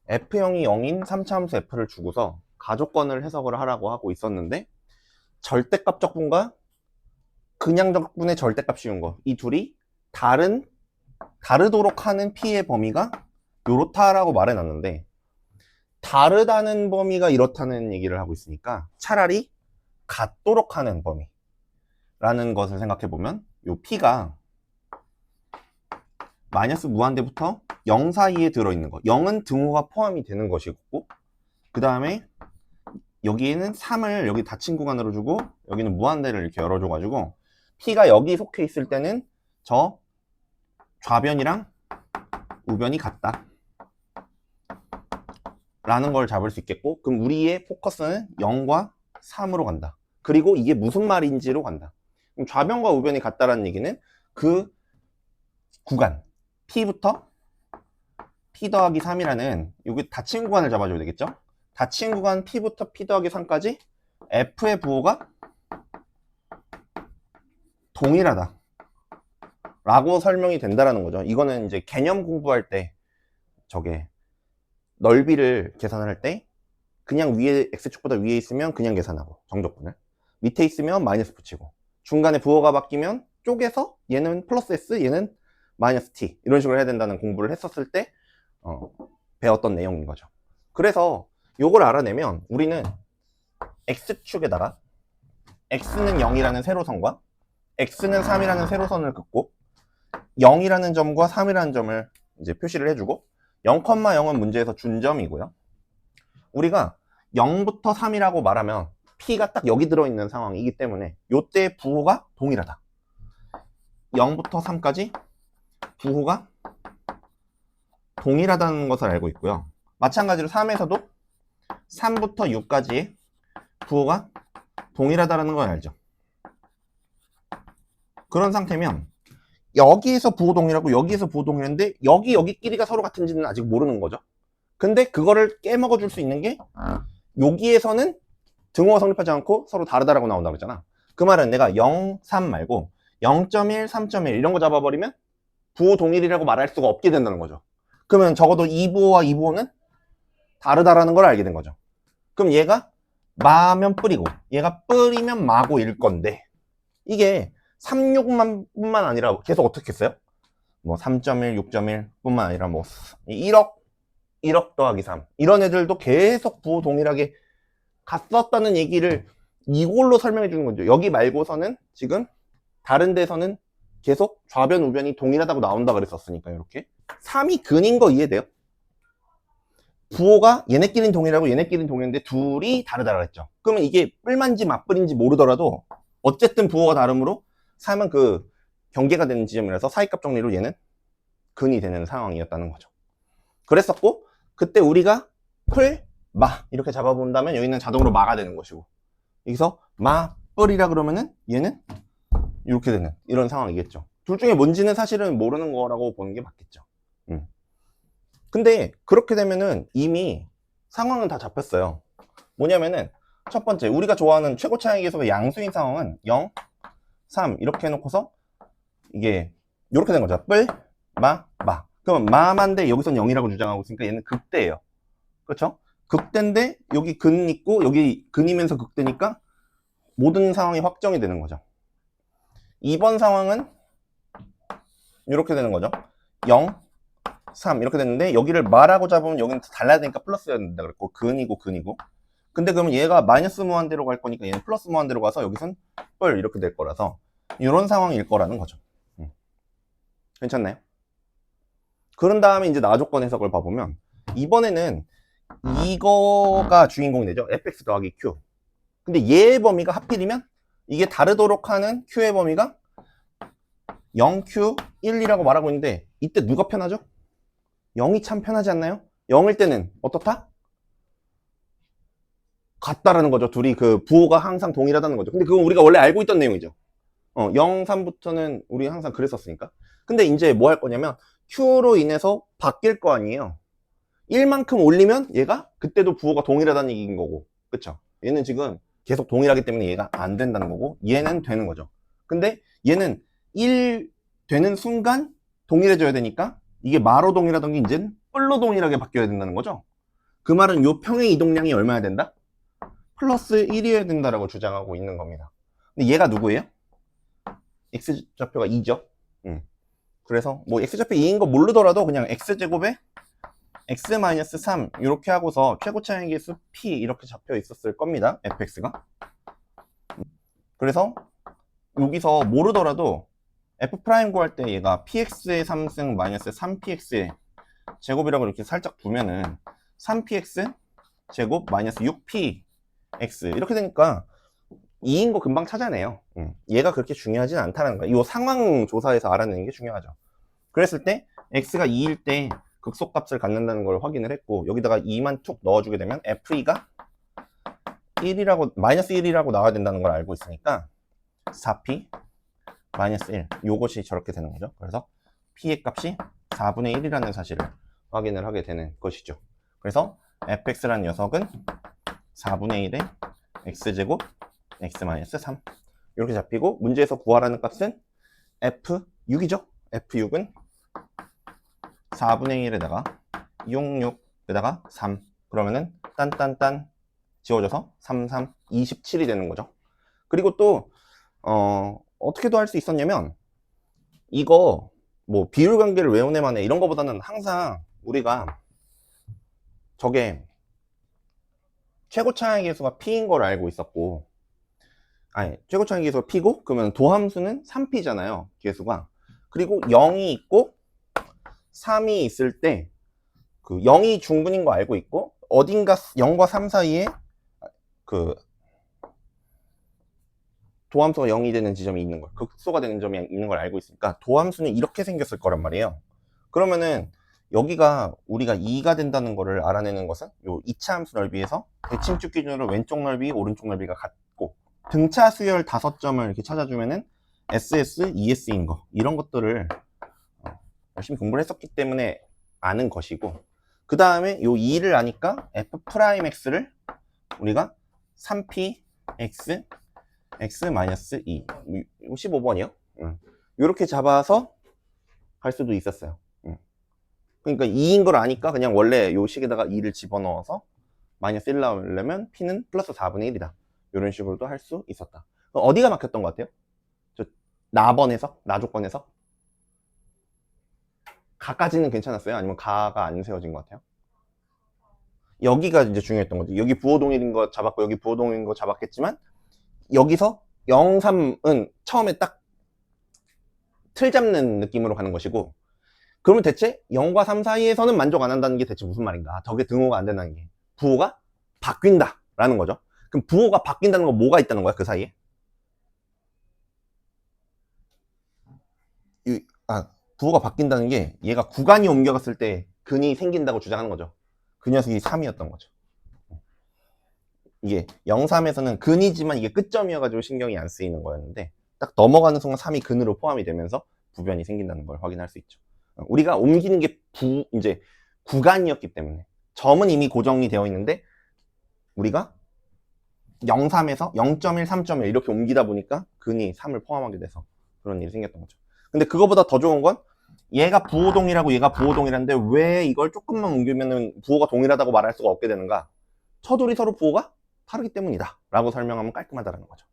F형이 0인 3차함수 F를 주고서 가족권을 해석을 하라고 하고 있었는데, 절대값 적분과 그냥 적분의 절대값 씌운 거, 이 둘이 다르도록 하는 P의 범위가 요렇다라고 말해놨는데, 다르다는 범위가 이렇다는 얘기를 하고 있으니까 차라리 같도록 하는 범위라는 것을 생각해보면, 요 P가 마이너스 무한대부터 0 사이에 들어있는 거, 0은 등호가 포함이 되는 것이고, 그 다음에 여기에는 3을 여기 닫힌 구간으로 주고, 여기는 무한대를 이렇게 열어줘가지고 P가 여기 속해 있을 때는 저 좌변이랑 우변이 같다 라는 걸 잡을 수 있겠고, 그럼 우리의 포커스는 0과 3으로 간다. 그리고 이게 무슨 말인지로 간다. 그럼 좌변과 우변이 같다라는 얘기는 그 구간 P부터 P 더하기 3이라는 여기 닫힌 구간을 잡아줘야 되겠죠. 닫힌 구간 P부터 P 더하기 3까지 F의 부호가 동일하다 라고 설명이 된다라는 거죠. 이거는 이제 개념 공부할 때 저게 넓이를 계산할 때 그냥 위에 X축보다 위에 있으면 그냥 계산하고 정적분을, 밑에 있으면 마이너스 붙이고, 중간에 부호가 바뀌면 쪼개서 얘는 플러스 S 얘는 마이너스 T 이런 식으로 해야 된다는 공부를 했었을 때 배웠던 내용인 거죠. 그래서 요걸 알아내면 우리는 X축에다가 X는 0이라는 세로선과 X는 3이라는 세로선을 긋고 0이라는 점과 3이라는 점을 이제 표시를 해주고, 0,0은 문제에서 준 점이고요. 우리가 0부터 3이라고 말하면 P가 딱 여기 들어있는 상황이기 때문에 요때 부호가 동일하다. 0부터 3까지 부호가 동일하다는 것을 알고 있고요. 마찬가지로 3에서도 3부터 6까지의 부호가 동일하다는 걸 알죠. 그런 상태면 여기에서 부호 동일하고 여기에서 부호 동일한데 여기끼리가 서로 같은지는 아직 모르는 거죠. 근데 그거를 깨먹어 줄 수 있는 게, 여기에서는 등호가 성립하지 않고 서로 다르다라고 나온다 그랬잖아. 그 말은 내가 0, 3 말고 0.1, 3.1 이런 거 잡아버리면 부호 동일이라고 말할 수가 없게 된다는 거죠. 그러면 적어도 이 부호와 이 부호는 다르다라는 걸 알게 된 거죠. 그럼 얘가 마면 뿔이고 얘가 뿔이면 마고일 건데, 이게 36만 뿐만 아니라 계속 어떻게 했어요? 뭐 3.1, 6.1 뿐만 아니라 뭐 1억 더하기 3 이런 애들도 계속 부호 동일하게 갔었다는 얘기를 이걸로 설명해 주는 거죠. 여기 말고서는 지금 다른 데서는 계속 좌변 우변이 동일하다고 나온다 그랬었으니까. 이렇게 3이 근인 거 이해돼요? 부호가 얘네끼리는 동일하고 얘네끼리는 동일한데 둘이 다르다고 했죠. 그러면 이게 뿔만지 맞뿔인지 모르더라도 어쨌든 부호가 다르므로 3은 그 경계가 되는 지점이라서 사이값 정리로 얘는 근이 되는 상황이었다는 거죠. 그랬었고, 그때 우리가 뿔, 마 이렇게 잡아본다면 여기는 자동으로 마가 되는 것이고, 여기서 마, 뿔이라 그러면은 얘는 이렇게 되는 이런 상황이겠죠. 둘 중에 뭔지는 사실은 모르는 거라고 보는 게 맞겠죠. 근데 그렇게 되면은 이미 상황은 다 잡혔어요. 뭐냐면은 첫 번째, 우리가 좋아하는 최고 차항의 계속의 양수인 상황은 0, 3 이렇게 해놓고서 이게 이렇게 된 거죠. 뿔, 마, 마. 그러면 마만데 여기선 0이라고 주장하고 있으니까 얘는 극대예요. 그렇죠? 극대인데 여기 근 있고 여기 근이면서 극대니까 모든 상황이 확정이 되는 거죠. 2번 상황은 이렇게 되는 거죠. 0, 3 이렇게 됐는데 여기를 마라고 잡으면 여기는 달라야 되니까 플러스여야 된다 그랬고, 근이고 근이고. 근데 그러면 얘가 마이너스 무한대로 갈 거니까 얘는 플러스 무한대로 가서 여기선 뿔 이렇게 될 거라서 이런 상황일 거라는 거죠. 괜찮나요? 그런 다음에 이제 나조건 해석을 봐보면 이번에는 이거가 주인공이 되죠. fx 더하기 q. 근데 얘의 범위가 하필이면 이게 다르도록 하는 q의 범위가 0q 1이라고 말하고 있는데, 이때 누가 편하죠? 0이 참 편하지 않나요? 0일 때는 어떻다? 같다라는 거죠. 둘이 그 부호가 항상 동일하다는 거죠. 근데 그건 우리가 원래 알고 있던 내용이죠. 0, 3부터는 우리 항상 그랬었으니까. 근데 이제 뭐 할 거냐면 Q로 인해서 바뀔 거 아니에요. 1만큼 올리면 얘가 그때도 부호가 동일하다는 얘기인 거고, 그쵸? 얘는 지금 계속 동일하기 때문에 얘가 안 된다는 거고, 얘는 되는 거죠. 근데 얘는 1 되는 순간 동일해져야 되니까 이게 마로 동일하던 게 이제는 뿔로 동일하게 바뀌어야 된다는 거죠. 그 말은 요 평행 이동량이 얼마나 된다? 플러스 1이어야 된다라고 주장하고 있는 겁니다. 근데 얘가 누구예요? x좌표가 2죠. 그래서 뭐 x좌표 2인 거 모르더라도 그냥 x제곱에 x-3 이렇게 하고서 최고 차항의 개수 p 이렇게 잡혀 있었을 겁니다. fx가. 그래서 여기서 모르더라도 f' 구할 때 얘가 px의 3승 마이너스 3px의 제곱이라고 이렇게 살짝 두면은 3px 제곱 마이너스 6px 이렇게 되니까 2인 거 금방 찾아내요. 얘가 그렇게 중요하진 않다는 거예요. 이 상황 조사에서 알아내는 게 중요하죠. 그랬을 때 x가 2일 때 극소값을 갖는다는 걸 확인을 했고, 여기다가 2만 툭 넣어주게 되면 f2가 1이라고 마이너스 1이라고 나와야 된다는 걸 알고 있으니까 4p 마이너스 1 요것이 저렇게 되는 거죠. 그래서 p의 값이 4분의 1이라는 사실을 확인을 하게 되는 것이죠. 그래서 fx라는 녀석은 4분의 1의 x제곱 x-3 이렇게 잡히고, 문제에서 구하라는 값은 f6이죠. f6은 4분의 1에다가 66에다가 3 그러면은 딴딴딴 지워져서 3, 3, 27이 되는 거죠. 그리고 또 어떻게도 할 수 있었냐면, 이거 뭐 비율 관계를 외우네만 해 이런 거보다는 항상 우리가 저게 최고 차항의 개수가 p인 걸 알고 있었고, 아니 최고 차항의 개수가 p고, 그러면 도함수는 3p잖아요 개수가. 그리고 0이 있고 3이 있을 때 그 0이 중분인 거 알고 있고, 어딘가 0과 3 사이에 그 도함수가 0이 되는 지점이 있는 걸, 극소가 되는 점이 있는 걸 알고 있으니까 도함수는 이렇게 생겼을 거란 말이에요. 그러면은 여기가 우리가 2가 된다는 거를 알아내는 것은 요 2차 함수 넓이에서 대칭축 기준으로 왼쪽 넓이, 오른쪽 넓이가 같고, 등차 수열 5점을 이렇게 찾아주면은 SS, ES인 거, 이런 것들을 열심히 공부를 했었기 때문에 아는 것이고, 그 다음에 요 2를 아니까 f'x를 우리가 3p x x-2 15번이요. 이렇게 잡아서 할 수도 있었어요. 그러니까 2인 걸 아니까 그냥 원래 요 식에다가 2를 집어넣어서 마이너스 1 나오려면 p는 플러스 4분의 1이다 이런 식으로도 할 수 있었다. 어디가 막혔던 것 같아요? 저 나번에서? 나조건에서? 가까지는 괜찮았어요? 아니면 가가 안 세워진 것 같아요? 여기가 이제 중요했던 거지. 여기 부호동일인 거 잡았고 여기 부호동일인 거 잡았겠지만, 여기서 0, 3은 처음에 딱 틀 잡는 느낌으로 가는 것이고, 그러면 대체 0과 3 사이에서는 만족 안 한다는 게 대체 무슨 말인가? 저게 등호가 안 된다는 게 부호가 바뀐다 라는 거죠. 그럼 부호가 바뀐다는 건 뭐가 있다는 거야 그 사이에? 부호가 바뀐다는 게 얘가 구간이 옮겨갔을 때 근이 생긴다고 주장하는 거죠. 그 녀석이 3이었던 거죠. 이게 0, 3에서는 근이지만 이게 끝점이어가지고 신경이 안 쓰이는 거였는데, 딱 넘어가는 순간 3이 근으로 포함이 되면서 부변이 생긴다는 걸 확인할 수 있죠. 우리가 옮기는 게 이제 구간이었기 때문에, 점은 이미 고정이 되어 있는데 우리가 0, 3에서 0.1, 3.1 이렇게 옮기다 보니까 근이 3을 포함하게 돼서 그런 일이 생겼던 거죠. 근데 그거보다 더 좋은 건, 얘가 부호동이라고 얘가 부호동이라는데 왜 이걸 조금만 옮기면은 부호가 동일하다고 말할 수가 없게 되는가? 서둘이 서로 부호가 다르기 때문이다 라고 설명하면 깔끔하다는 거죠.